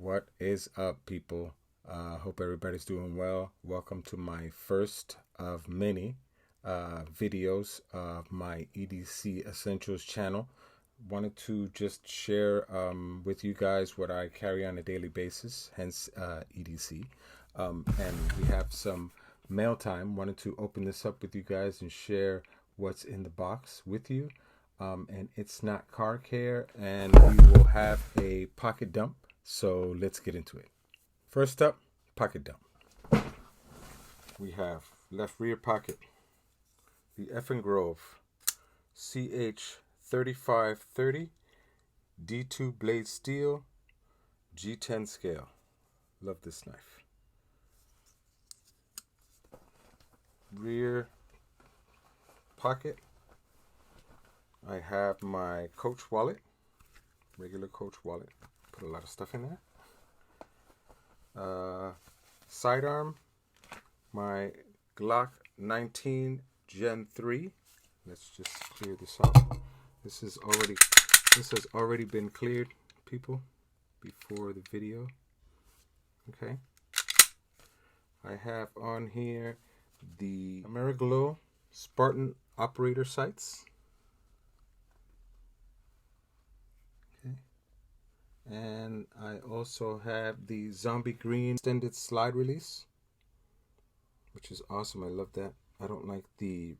What is up, people? Hope everybody's doing well. Welcome to my first of many videos of my EDC Essentials channel. Wanted to just share with you guys what I carry on a daily basis, hence EDC. And we have some mail time. Wanted to open this up with you guys and share what's in the box with you. And it's not car care, and we will have a pocket dump. So let's get into it. First up, pocket dump. We have left rear pocket, the F & Grove CH3530 D2 blade steel G10 scale. Love this knife. Rear pocket, I have my Coach wallet, regular Coach wallet. Put a lot of stuff in there. Sidearm, my Glock 19 Gen 3. Let's just clear this out. This has already been cleared, people, before the video. Okay. I have on here the Ameriglow Spartan operator sights. And I also have the Zombie Green extended slide release, which is awesome. I love that. I don't like the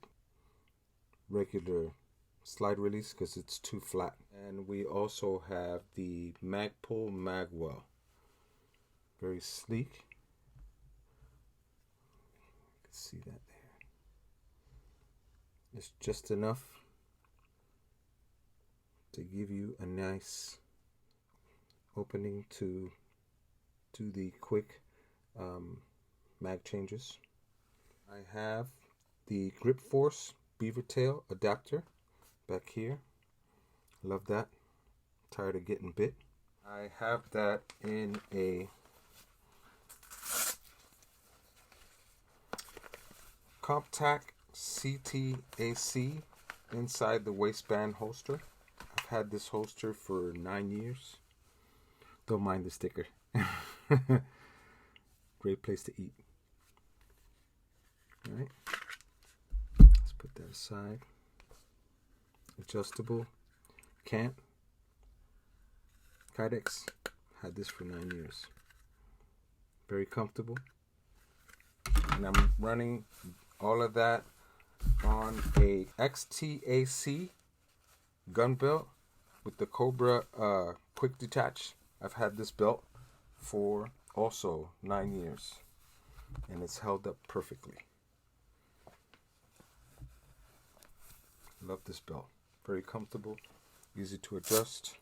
regular slide release because it's too flat. And we also have the Magpul Magwell. Very sleek. You can see that there. It's just enough to give you a nice opening to do the quick mag changes. I have the Grip Force beaver tail adapter back here. Love that. Tired of getting bit. I have that in a Comptac CTAC inside the waistband holster. I've had this holster for 9 years. Don't mind the sticker. Great place to eat. All right. Let's put that aside. Adjustable. Kydex. Had this for 9 years. Very comfortable. And I'm running all of that on a XTAC gun belt with the Cobra quick detach. I've had this belt for also 9 years, and it's held up perfectly. Love this belt. Very comfortable, easy to adjust.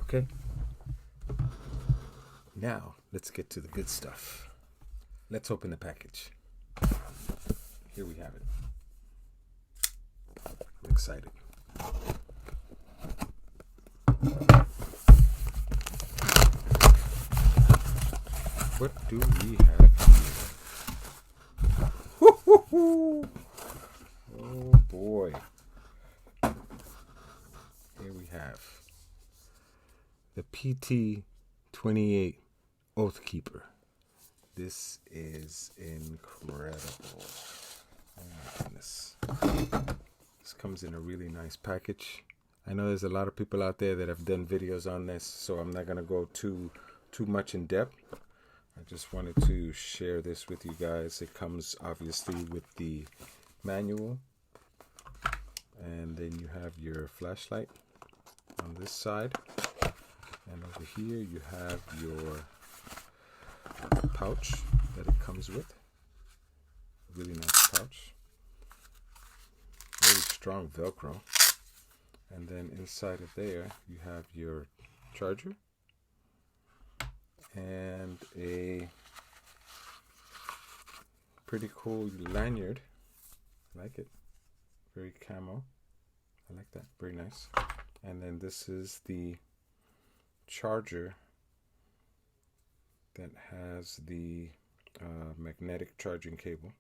Okay. Now, let's get to the good stuff. Let's open the package. Here we have it. I'm excited. What do we have here? Woo-hoo-hoo! Oh boy. Here we have the PT-28 Oathkeeper. This is incredible. Oh my goodness. This comes in a really nice package. I know there's a lot of people out there that have done videos on this, so I'm not going to go too much in depth. I just wanted to share this with you guys. It comes obviously with the manual, and then you have your flashlight on this side, and over here you have your pouch that it comes with. Really nice pouch. Very strong Velcro. And then inside of there you have your charger and a pretty cool lanyard. I like it. Very camo. I like that. Very nice. And then this is the charger that has the magnetic charging cable.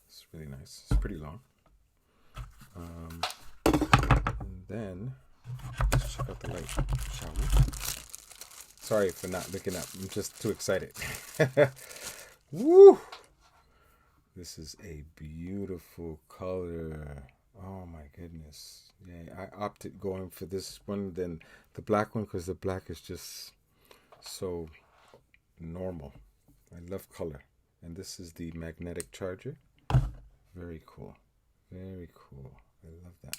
It's really nice. It's pretty long. then let's check out the light, shall we? Sorry for not looking up. I'm just too excited. Woo! This is a beautiful color. Oh my goodness. Yeah, I opted going for this one than the black one because the black is just so normal. I love color. And this is the magnetic charger. Very cool. Very cool. I love that.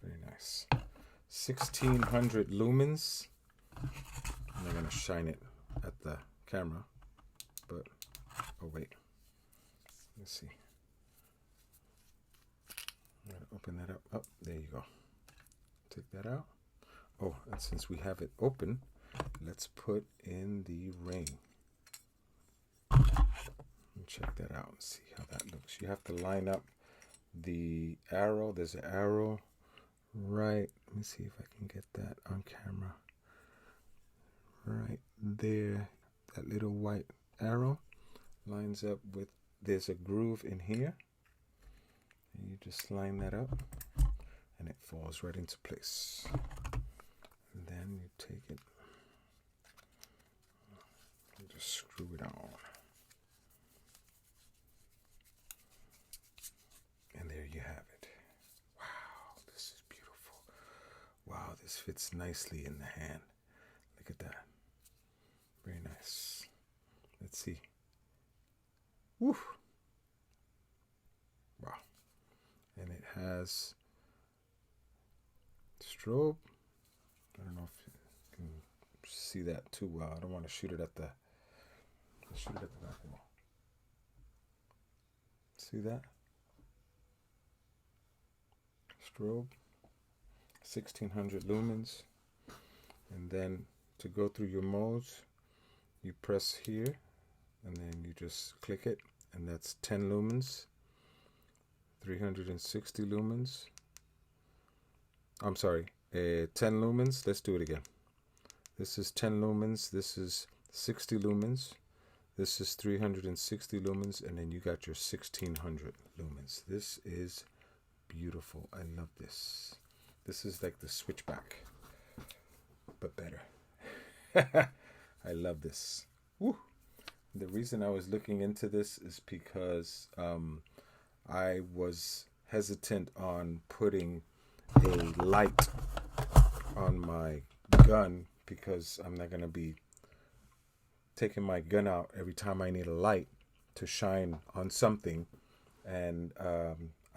Very nice. 1600 lumens. I'm going to shine it at the camera. But, oh wait. Let's see. I'm going to open that up. Oh, there you go. Take that out. Oh, and since we have it open, let's put in the ring. Check that out and see how that looks. You have to line up the arrow. There's an arrow right. Let me see if I can get that on camera. Right there. That little white arrow lines up with, there's a groove in here. And you just line that up and it falls right into place. And then you take it and just screw it on. And there you have it. Wow, this is beautiful. Wow, this fits nicely in the hand. Look at that. Very nice. Let's see. Woo. Wow. And it has strobe. I don't know if you can see that too well. I don't want to shoot it at the back wall. See that? Strobe, 1600 lumens, and then to go through your modes you press here and then you just click it, and that's 10 lumens, 360 lumens, I'm sorry, 10 lumens. Let's do it again. This is 10 lumens, this is 60 lumens, this is 360 lumens, and then you got your 1600 lumens. This is beautiful. I love this. This is like the switchback, but better. I love this. Woo. The reason I was looking into this is because I was hesitant on putting a light on my gun because I'm not going to be taking my gun out every time I need a light to shine on something, and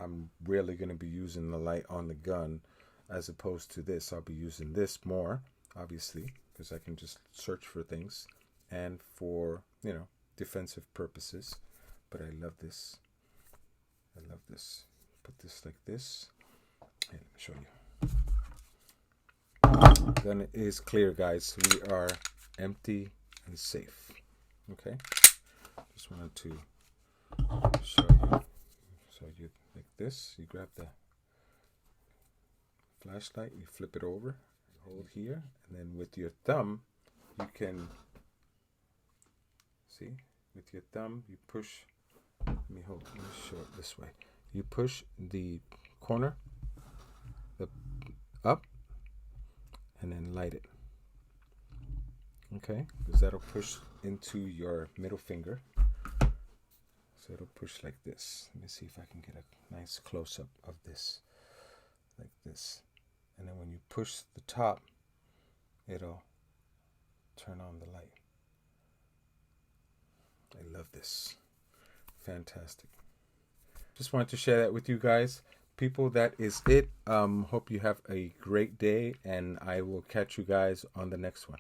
I'm really going to be using the light on the gun as opposed to this. I'll be using this more, obviously, because I can just search for things and for, you know, defensive purposes. But I love this. I love this. Put this like this. Hey, let me show you. Gun is clear, guys. We are empty and safe. Okay? Just wanted to show you. So you like this, you grab the flashlight, you flip it over, you hold here, and then with your thumb you can see, with your thumb you push, let me show it this way. You push the corner up and then light it. Okay, because that'll push into your middle finger. So it'll push like this. Let me see if I can get a nice close-up of this. Like this. And then when you push the top, it'll turn on the light. I love this. Fantastic. Just wanted to share that with you guys. People, that is it. Hope you have a great day, and I will catch you guys on the next one.